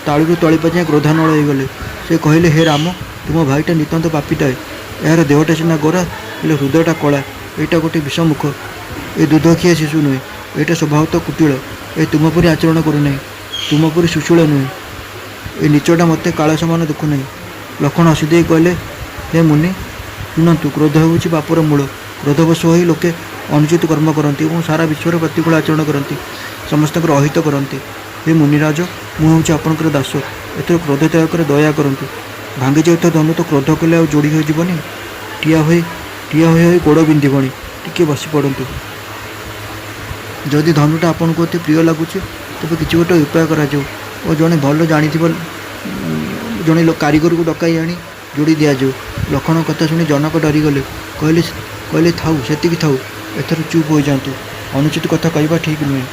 ତାଳୁରୁ ତଳିପା ଯାଏଁ କ୍ରୋଧାନଳ ହୋଇଗଲେ। ସେ କହିଲେ, ହେ ରାମ, ତୁମ ଭାଇଟା ନିତାନ୍ତ ପାପୀଟାଏ। ଏହାର ଦେହଟା ସିନା ଗୋରା, ହେଲେ ହୃଦୟଟା କଳା। ଏଇଟା ଗୋଟିଏ ବିଷମୁଖ। ଏ ଦୁଧଖିଆ ଶିଶୁ ନୁହେଁ। ଏଇଟା ସ୍ୱଭାବତଃ କୁଟିଳ। ଏ ତୁମ ପରି ଆଚରଣ କରୁନାହିଁ, ତୁମ ପରି ସୁଶୀଳ ନୁହେଁ। ଏ ନିଚଟା ମୋତେ କାଳ ସମାନ ଦେଖୁନାହିଁ। ଲକ୍ଷ୍ମଣ ହସିଦେଇ କହିଲେ, ହେ ମୁନି ଶୁଣନ୍ତୁ, କ୍ରୋଧ ହେଉଛି ପାପର ମୂଳ। କ୍ରୋଧବଶ ହୋଇ ଲୋକେ ଅନୁଚିତ କର୍ମ କରନ୍ତି ଏବଂ ସାରା ବିଶ୍ୱରେ ପ୍ରତିକୂଳ ଆଚରଣ କରନ୍ତି, ସମସ୍ତଙ୍କର ଅହିତ କରନ୍ତି। ହେ ମୁନିରାଜ, ମୁଁ ହେଉଛି ଆପଣଙ୍କର ଦାସ। ଏଥର କ୍ରୋଧ ତ୍ୟାଗ କରି ଦୟା କରନ୍ତୁ। ଭାଙ୍ଗି ଯାଉଥିବା ଧନୁ ତ କ୍ରୋଧ କଲେ ଆଉ ଯୋଡ଼ି ହୋଇଯିବନି। ଠିଆ ହୋଇ ହୋଇ ଗୋଡ଼ ବିନ୍ଧିବଣି। ଟିକିଏ ବସି ପଡ଼ନ୍ତୁ। ଯଦି ଧନୁଟା ଆପଣଙ୍କୁ ଅତି ପ୍ରିୟ ଲାଗୁଛି, ତେବେ କିଛି ଗୋଟେ ଉପାୟ କରାଯାଉ ଓ ଜଣେ ଭଲ ଜାଣିଥିବା ଜଣେ କାରିଗରକୁ ଡକାଇ ଆଣି ଯୋଡ଼ି ଦିଆଯାଉ। ଲକ୍ଷ୍ମଣଙ୍କ କଥା ଶୁଣି ଜନକ ଡରିଗଲେ। କହିଲେ ଥାଉ, ସେତିକି ଥାଉ। ଏଥର ଚୁପ୍ ହୋଇଯାଆନ୍ତୁ। ଅନୁଚିତ କଥା କହିବା ଠିକ୍ ନୁହେଁ।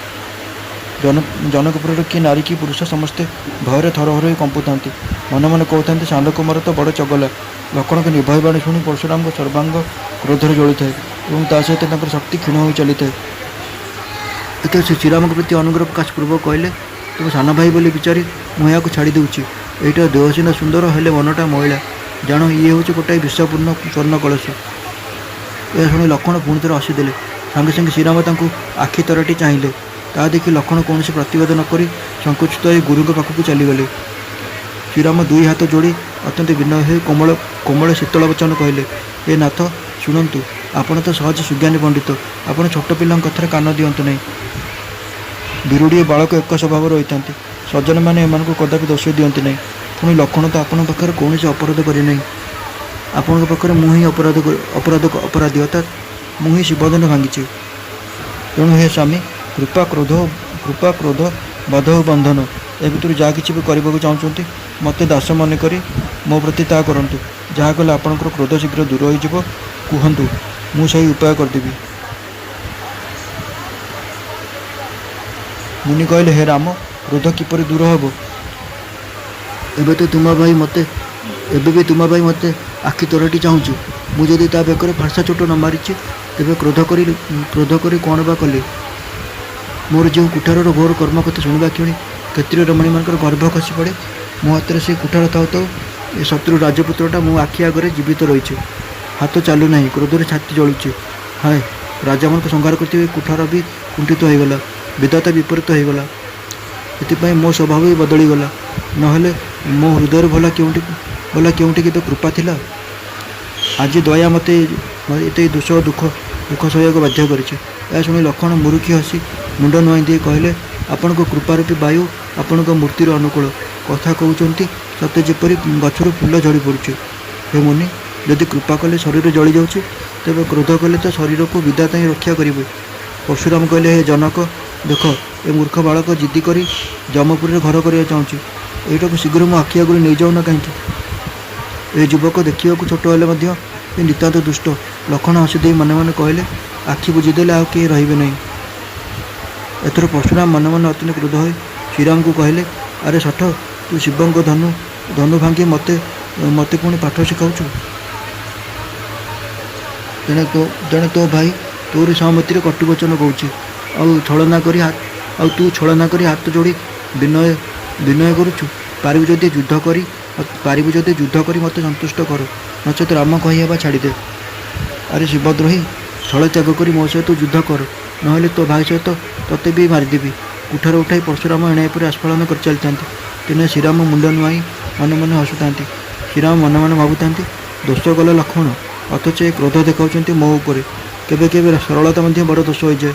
ଜନକପୁରର କିଏ ନାରୀ କି ପୁରୁଷ ସମସ୍ତେ ଭୟରେ ଥରହର ହୋଇ କମ୍ପୁଥାନ୍ତି। ମନେ ମନେ କହୁଥାନ୍ତି, ଶାନ୍ତକୁମାର ତ ବଡ଼ ଚଗଲା। ଲକ୍ଷ୍ମଣଙ୍କ ନିର୍ଭୟ ବାଣୀ ଶୁଣି ପରଶୁରାମଙ୍କ ସର୍ବାଙ୍ଗ କ୍ରୋଧରେ ଜଳୁଥାଏ ଏବଂ ତା ସହିତ ତାଙ୍କର ଶକ୍ତି କ୍ଷୀଣ ହୋଇ ଚାଲିଥାଏ। ଏଥିରେ ସେ ଶ୍ରୀରାମଙ୍କ ପ୍ରତି ଅନୁଗ୍ରହ ପ୍ରକାଶ ପୂର୍ବକ କହିଲେ, ତୁମ ସାନ ଭାଇ ବୋଲି ବିଚାରି ମୁଁ ଏହାକୁ ଛାଡ଼ି ଦେଉଛି। ଏଇଟା ଦେହ ସିନା ସୁନ୍ଦର, ହେଲେ ମନଟା ମଇଳା। ଜାଣ, ଇଏ ହେଉଛି ଗୋଟାଏ ବିଷପୂର୍ଣ୍ଣ ସ୍ୱର୍ଣ୍ଣ କଳସ। ଏହା ଶୁଣି ଲକ୍ଷ୍ମଣ ପୁଣି ଥରେ ହସିଦେଲେ। ସାଙ୍ଗେ ସାଙ୍ଗେ ଶ୍ରୀରାମ ତାଙ୍କୁ ଆଖି ତରାଟି ଚାହିଁଲେ। ତାହା ଦେଖି ଲକ୍ଷ୍ମଣ କୌଣସି ପ୍ରତିବାଦ ନ କରି ସଙ୍କୁଚିତ ହୋଇ ଗୁରୁଙ୍କ ପାଖକୁ ଚାଲିଗଲେ। ଶ୍ରୀରାମ ଦୁଇ ହାତ ଯୋଡ଼ି ଅତ୍ୟନ୍ତ ବିନୟ ହୋଇ କୋମଳ ଶୀତଳ ବଚନ କହିଲେ, ହେ ନାଥ ଶୁଣନ୍ତୁ, ଆପଣ ତ ସହଜ ସୁଜ୍ଞାନୀ ପଣ୍ଡିତ। ଆପଣ ଛୋଟ ପିଲାଙ୍କ କଥାରେ କାନ ଦିଅନ୍ତୁ ନାହିଁ। ବିରୁଡ଼ି ଓ ବାଳକ ଏକ ସ୍ୱଭାବ ରହିଥାନ୍ତି। ସଜ୍ଜନମାନେ ଏମାନଙ୍କୁ କଦାପି ଦୋଷ ଦିଅନ୍ତି ନାହିଁ। ପୁଣି ଲକ୍ଷ୍ମଣ ତ ଆପଣଙ୍କ ପାଖରେ କୌଣସି ଅପରାଧ କରିନାହିଁ। ଆପଣଙ୍କ ପାଖରେ ମୁଁ ହିଁ ଅପରାଧୀ, ଅର୍ଥାତ୍ ମୁଁ ହିଁ ଶିବଧନୁ ଭାଙ୍ଗିଛି। ତେଣୁ ହେ ସ୍ୱାମୀ, କୃପା କ୍ରୋଧ ବାଧ ଓ ବନ୍ଧନ, ଏ ଭିତରୁ ଯାହା କିଛି ବି କରିବାକୁ ଚାହୁଁଛନ୍ତି, ମୋତେ ଦାସ ମନେକରି ମୋ ପ୍ରତି ତାହା କରନ୍ତୁ। ଯାହା କଲେ ଆପଣଙ୍କର କ୍ରୋଧ ଶୀଘ୍ର ଦୂର ହୋଇଯିବ। କୁହନ୍ତୁ, ମୁଁ ସେହି ଉପାୟ କରିଦେବି। ମୁନି କହିଲେ, ହେ ରାମ, କ୍ରୋଧ କିପରି ଦୂର ହେବ? ଏବେ ବି ତୁମ ଭାଇ ମୋତେ ଆଖି ତରାଟି ଚାହୁଁଛି। ମୁଁ ଯଦି ତା ବେକରେ ଫାର୍ସା ଚୋଟ ନ ମାରିଛି, ତେବେ କ୍ରୋଧ କରି କ'ଣ ବା କଲି? ମୋର ଯେଉଁ କୁଠାରର ଘୋର କର୍ମ କଥା ଶୁଣିବା କ୍ଷଣି କ୍ଷତ୍ରିୟ ରମଣୀମାନଙ୍କର ଗର୍ଭ ଖସି ପଡ଼େ। ମୋ ହାତରେ ସେ କୁଠାର ଥାଉ ଥାଉ ଏ ଶତ୍ରୁ ରାଜପୁତ୍ରଟା ମୋ ଆଖି ଆଗରେ ଜୀବିତ ରହିଛି। ହାତ ଚାଲୁନାହିଁ, କ୍ରୋଧରେ ଛାତି ଜଳୁଛି। ହାୟ, ରାଜାମାନଙ୍କୁ ସଂହାର କରିଥିବା କୁଠାର ବି କୁଣ୍ଠିତ ହୋଇଗଲା। ବିଧାତା ବିପରୀତ ହୋଇଗଲା। ସେଥିପାଇଁ ମୋ ସ୍ୱଭାବ ବି ବଦଳିଗଲା। ନହେଲେ ମୋ ହୃଦୟରେ ଭଲା କେଉଁଠି କେବେ କୃପା ଥିଲା? ଆଜି ଦୟା ମୋତେ ଏତେ ଦୋଷ ଓ ଦୁଃଖ ସହିବାକୁ ବାଧ୍ୟ କରିଛି। ଏହା ଶୁଣି ଲକ୍ଷ୍ମଣ ମୁରୁକି ହସି ମୁଣ୍ଡ ନୁଆଇଁ ଦେଇ କହିଲେ, ଆପଣଙ୍କ କୃପାରୂପୀ ବାୟୁ ଆପଣଙ୍କ ମୂର୍ତ୍ତିର ଅନୁକୂଳ। କଥା କହୁଛନ୍ତି ସତେ ଯେପରି ଗଛରୁ ଫୁଲ ଝଡ଼ି ପଡ଼ୁଛି। ହେ ମୁନି, ଯଦି କୃପା କଲେ ଶରୀର ଜଳିଯାଉଛି, ତେବେ କ୍ରୋଧ କଲେ ତ ଶରୀରକୁ ବିଧାତା ହିଁ ରକ୍ଷା କରିବେ। ପରଶୁରାମ କହିଲେ, ହେ ଜନକ, ଦେଖ, ଏ ମୂର୍ଖ ବାଳକ ଜିଦ୍ଦି କରି ଯମପୁରୀରେ ଘର କରିବାକୁ ଚାହୁଁଛି। ଏଇଟାକୁ ଶୀଘ୍ର ମୋ ଆଖି ଆଗରୁ ନେଇଯାଉନା କାହିଁକି? ଏ ଯୁବକ ଦେଖିବାକୁ ଛୋଟ ହେଲେ ମଧ୍ୟ ଏ ନିତାନ୍ତ ଦୁଷ୍ଟ। ଲକ୍ଷ୍ମଣ ହସିଦେଇ ମନେ ମନେ କହିଲେ, ଆଖି ବୁଜିଦେଲେ ଆଉ କେହି ରହିବେ ନାହିଁ। ଏଥର ପରଶୁରାମ ମନେ ମନେ ଅତ୍ୟନ୍ତ କ୍ରୋଧ ହୋଇ ଶ୍ରୀରାମଙ୍କୁ କହିଲେ, ଆରେ ଶଠ, ତୁ ଶିବଙ୍କ ଧନୁ ଭାଙ୍ଗି ମୋତେ ପୁଣି ପାଠ ଶିଖାଉଛୁ? ତେଣେ ତୋ ଭାଇ ତୋରି ସହମତିରେ କଟୁବଚନ କହୁଛି। ଆଉ ତୁ ଛଳନା କରି ହାତ ଯୋଡ଼ି ବିନୟ କରୁଛୁ। ପାରିବୁ ଯଦି ଯୁଦ୍ଧ କରି ମୋତେ ସନ୍ତୁଷ୍ଟ କର, ନଚେତ ରାମ କହିବା ଛାଡ଼ିଦେ। ଆରେ ଶିବଦ୍ରୋହୀ, ଛଳ ତ୍ୟାଗ କରି ମୋ ସହିତ ଯୁଦ୍ଧ କର, ନହେଲେ ତୋ ଭାଇ ସହିତ ତୋତେ ବି ମାରିଦେବି। କୁଠାର ଉଠାଇ ପରଶୁରାମ ଏଣେ ଏପରି ଆସ୍ଫାଳନ କରି ଚାଲିଥାନ୍ତି। ଦିନେ ଶ୍ରୀରାମ ମୁଣ୍ଡ ନୁଆଇଁ ମନେ ମନେ ହସୁଥାନ୍ତି। ଶ୍ରୀରାମ ମନେ ମନେ ଭାବୁଥାନ୍ତି, ଦୋଷ କଲେ ଲକ୍ଷ୍ମଣ, ଅଥଚ ଏ କ୍ରୋଧ ଦେଖାଉଛନ୍ତି ମୋ ଉପରେ। କେବେ କେବେ ସରଳତା ମଧ୍ୟ ବଡ଼ ଦୋଷ ହୋଇଯାଏ।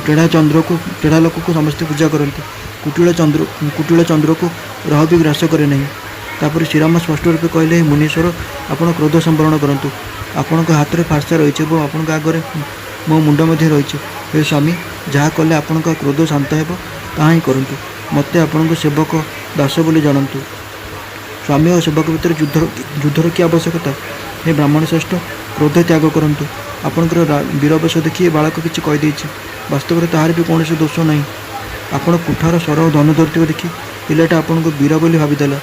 ଟେଢ଼ା ଲୋକକୁ ସମସ୍ତେ ପୂଜା କରନ୍ତି। କୁଟିଳ ଚନ୍ଦ୍ରକୁ ରହ ବି ଗ୍ରାସ କରେ ନାହିଁ। ତାପରେ ଶ୍ରୀରାମ ସ୍ପଷ୍ଟ ରୂପେ କହିଲେ, ହେ ମୁନୀଶ୍ୱର, ଆପଣ କ୍ରୋଧ ସମ୍ବରଣ କରନ୍ତୁ। ଆପଣଙ୍କ ହାତରେ ଫାର୍ସା ରହିଛି ଏବଂ ଆପଣଙ୍କ ଆଗରେ ମୋ ମୁଣ୍ଡ ମଧ୍ୟ ରହିଛି। ହେ ସ୍ୱାମୀ, ଯାହା କଲେ ଆପଣଙ୍କ କ୍ରୋଧ ଶାନ୍ତ ହେବ, ତାହା ହିଁ କରନ୍ତୁ। ମୋତେ ଆପଣଙ୍କ ସେବକ ଦାସ ବୋଲି ଜାଣନ୍ତୁ। ସ୍ୱାମୀ ଓ ସେବକ ଭିତରେ ଯୁଦ୍ଧର କି ଆବଶ୍ୟକତା? ହେ ବ୍ରାହ୍ମଣ ଶ୍ରେଷ୍ଠ, କ୍ରୋଧ ତ୍ୟାଗ କରନ୍ତୁ। ଆପଣଙ୍କର ବୀରବେଶ ଦେଖି ଏ ବାଳକ କିଛି କହିଦେଇଛି। ବାସ୍ତବରେ ତାହାର ବି କୌଣସି ଦୋଷ ନାହିଁ। ଆପଣ କୁଠାର ସ୍ୱର ଓ ଧନୁ ଧରିଥିବା ଦେଖି ପିଲାଟା ଆପଣଙ୍କୁ ବୀର ବୋଲି ଭାବିଦେଲା।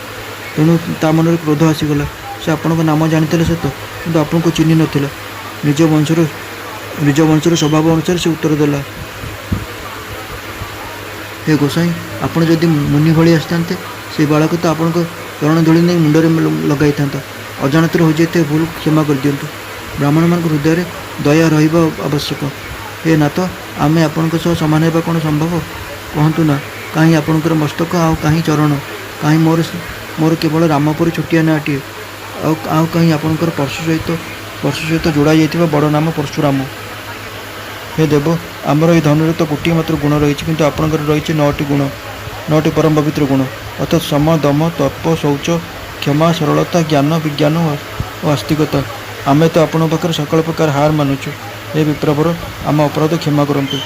ତେଣୁ ତା ମନରେ କ୍ରୋଧ ଆସିଗଲା। ସେ ଆପଣଙ୍କ ନାମ ଜାଣିଥିଲେ ସତ, କିନ୍ତୁ ଆପଣଙ୍କୁ ଚିହ୍ନି ନଥିଲା। ନିଜ ବଂଶର ସ୍ୱଭାବ ଅନୁସାରେ ସେ ଉତ୍ତର ଦେଲା, ହେ ଗୋସାଇଁ, ଆପଣ ଯଦି ମୁନି ଭଳି ଆସିଥାନ୍ତେ, ସେଇ ବାଳକ ତ ଆପଣଙ୍କ ଚରଣ ଧୂଳି ନେଇ ମୁଣ୍ଡରେ ଲଗାଇଥାନ୍ତା। ଅଜାଣତରେ ହୋଇଯାଇଥିବା ଭୁଲ କ୍ଷମା କରିଦିଅନ୍ତୁ। ବ୍ରାହ୍ମଣମାନଙ୍କ ହୃଦୟରେ ଦୟା ରହିବା ଆବଶ୍ୟକ। ହେ ନାଥ, ଆମେ ଆପଣଙ୍କ ସହ ସମାନ ହେବା କ'ଣ ସମ୍ଭବ? କହନ୍ତୁ ନା, କାହିଁ ଆପଣଙ୍କର ମସ୍ତକ ଆଉ କାହିଁ ଚରଣ, मोर केवल राम परी छोटिया नाटीए आउ कहीं आपणकर परशु सहित जोड़ा जाइथिबा बड़ नाम परशुराम। हे देव आमर ये धनुरे तो गोटे मात्र गुण रही किंतु आपणकर रही 9टी गुण 9टी परम पवित्र गुण अर्थात सम दम तप शौच क्षमा सरलता ज्ञान विज्ञान और आस्तिकता। आमे तो आपण पाखर सकल प्रकार हार मानुचु। हे विप्रवर आम अपराध क्षमा करंतु।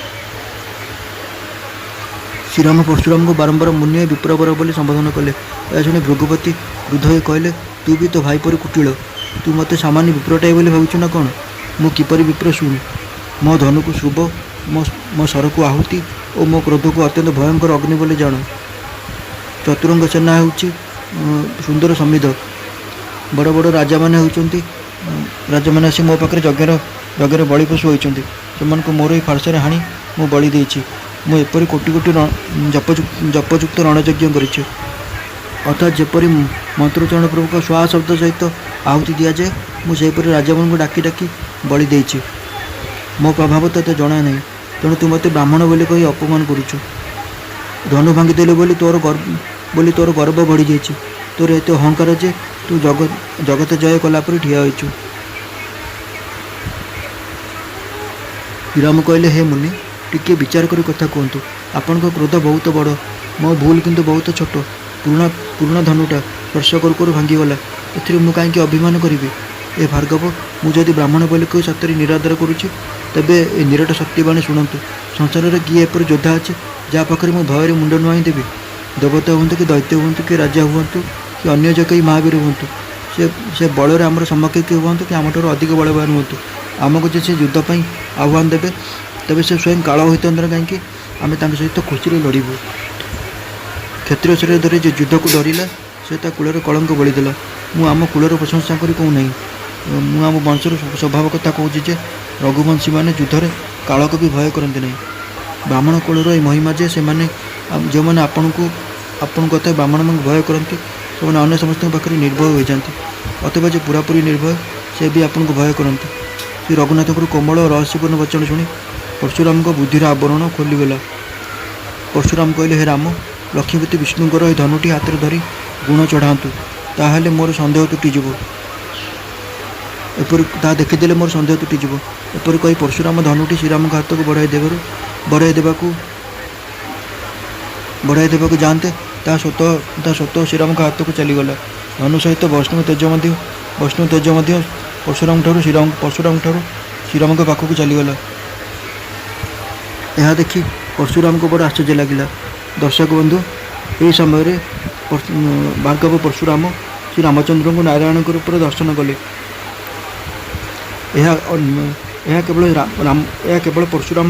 श्रीराम परशुराम को बारंबार मुनि विप्रवर बोली संबोधन कले। या शुणी भृगुपति वृद्ध होई कहले तू भी तो भाई परी कुटिल तू मत सामान्य विप्रटाए बोली भावुचु ना कौन? मु किपरि विप्र शुणु। मो धनु को शुभ मो सर को आहुति और मो क्रोध को अत्यंत भयंकर अग्नि बोली जान। चतुरंग सेना होउची सुंदर समिध बड़ बड़ राजा मैंने होउचंती राजा मैंने आसी मो पाखे जगह बलि पशु होइचंती से मोर ही फारसा हाणी मु बलि देछि। मु एपरि कोटि कोटि जपयुक्त रणयज्ञ करिछि अर्थात जेपरि मंत्रोच्चारण पूर्वक स्वा शब्द सहित आहुति दि जाए मुझेपरि राजा मन को डाकी डाकी बलि देछि। मो प्रभाव तते जना नहीं तेणु तू मत ब्राह्मण बोली कही अपमान करुचु। धनु भांगिदेलु बोली तोर गर्व बढ़ी जाइछि। तोर एत अहंकार जे तू जगत जय कला पर ठिया होइछु। श्रीराम कहले हे मुनि टिके विचार करी कथा कहतु। आपण को क्रोध बहुत बड़ मो भूल किंतु बहुत छोट। पुराणा धनुटा स्पर्श करू भांगीगला एथिरे मु कहीं अभिमान करी। ए भार्गव मुझे ब्राह्मण बोली कही सतरी निरादर करुच्ची तेबे ए निराट शक्तिवाणी शुणु। संसार में किए एपरि योद्धा अच्छे जहाँ पाखे मु भयर मुंड नुआई देवी। देवता हूँ कि दैत्य हूँ कि राजा हूँ कि अन्य जो कई महावीर हूँ से बल आमर समकक्ष हूँ कि आम अधिक बलवान हूँ आमको जे से युद्धपाई आह्वान देवे तेबे से स्वयं काल होता कहीं आम सहित खुशी लड़बू। क्षत्रिय शरीर धरी जो युद्ध को डरला से कूलर कलंक बोलीदेला। मु आम कूलर प्रशंसा करी कहूँ नहीं मु आम वंशर स्वभाव कथा कहूँ जे रघुवंशी मैंने युद्ध में काल को भी भय करते नहीं। ब्राह्मण कूलर ये महिमा जे से जो मैंने आपण कथा ब्राह्मण मान भय करती से अन्य समस्त पाखे निर्भय हो जाती अथवा जो पूरापूरी निर्भय से भी आपन को भय करती। श्री रघुनाथ कोमल और रहस्यपूर्ण वचन शुणी परशुराम को बुद्धिर आवरण खोलीगला। परशुराम कहले हे राम लक्ष्मीपति विष्णुकर यह धनुटी हाथ में धरी गुण चढ़ातु ताहले मोर सन्देह तुटिज। ता देखीदे मोर सन्देह तुटिज। एपरि कही परशुराम धनुटी श्रीराम हाथ को बढ़ाई देवाक जाते ता स्वतः श्रीराम हाथ को चलीगला। धनु सहित वैष्णव तेज परशुराम श्रीराम के पाखक चलीगला। यह देखी परशुराम को बड़ा आश्चर्य लगिला। दर्शक बंधु यही समय भार्गव परशुराम श्री रामचंद्र को नारायण के रूप दर्शन कले। यह केवल परशुराम